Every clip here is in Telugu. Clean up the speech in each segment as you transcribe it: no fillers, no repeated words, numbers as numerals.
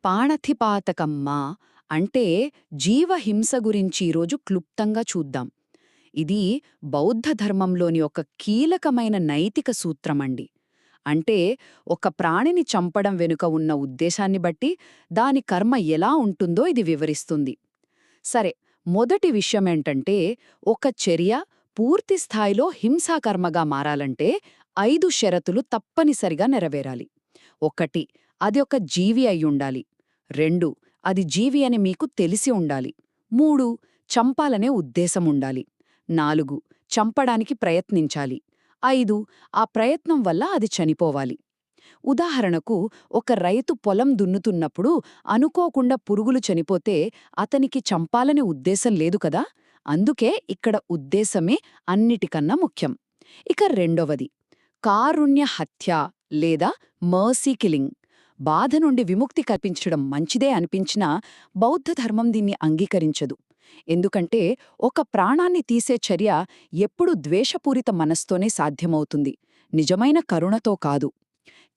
పాణథిపాతకమ్మ అంటే జీవహింస గురించి ఈరోజు క్లుప్తంగా చూద్దాం. ఇది బౌద్ధ ధర్మంలోని ఒక కీలకమైన నైతిక సూత్రమండి. అంటే ఒక ప్రాణిని చంపడం వెనుక ఉన్న ఉద్దేశాన్ని బట్టి దాని కర్మ ఎలా ఉంటుందో ఇది వివరిస్తుంది. సరే, మొదటి విషయమేంటంటే ఒక చర్య పూర్తి స్థాయిలో హింసాకర్మగా మారాలంటే 5 షరతులు తప్పనిసరిగా నెరవేరాలి. 1. అది ఒక జీవి అయ్యుండాలి. 2. అది జీవి అని మీకు తెలిసి ఉండాలి. 3. చంపాలనే ఉద్దేశముండాలి. 4. చంపడానికి ప్రయత్నించాలి. 5. ఆ ప్రయత్నం వల్ల అది చనిపోవాలి. ఉదాహరణకు, ఒక రైతు పొలం దున్నుతున్నప్పుడు అనుకోకుండా పురుగులు చనిపోతే అతనికి చంపాలనే ఉద్దేశం లేదు కదా. అందుకే ఇక్కడ ఉద్దేశమే అన్నిటికన్నా ముఖ్యం. ఇక రెండవది కారుణ్య హత్య లేదా మర్సీ కిల్లింగ్. బాధ నుండి విముక్తి కల్పించడం మంచిదే అనిపించినా బౌద్ధ ధర్మం దీన్ని అంగీకరించదు. ఎందుకంటే ఒక ప్రాణాన్ని తీసే చర్య ఎప్పుడూ ద్వేషపూరిత మనస్తోనే సాధ్యమవుతుంది, నిజమైన కరుణతో కాదు.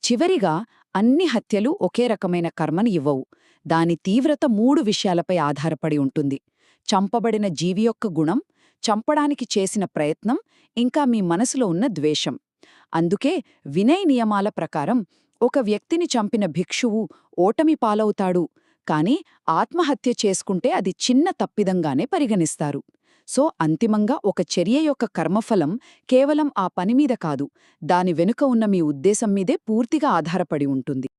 చివరిగా, అన్ని హత్యలు ఒకే రకమైన కర్మని ఇవ్వవు. దాని తీవ్రత 3 విషయాలపై ఆధారపడి ఉంటుంది: చంపబడిన జీవి యొక్క గుణం, చంపడానికి చేసిన ప్రయత్నం, ఇంకా మీ మనసులో ఉన్న ద్వేషం. అందుకే వినయ్ నియమాల ప్రకారం ఒక వ్యక్తిని చంపిన భిక్షువు ఓటమి పాలవుతాడు, కాని ఆత్మహత్య చేసుకుంటే అది చిన్న తప్పిదంగానే పరిగణిస్తారు. సో అంతిమంగా ఒక చర్య యొక్క కర్మఫలం కేవలం ఆ పనిమీద కాదు, దాని వెనుక ఉన్న మీ ఉద్దేశం మీదే పూర్తిగా ఆధారపడి ఉంటుంది.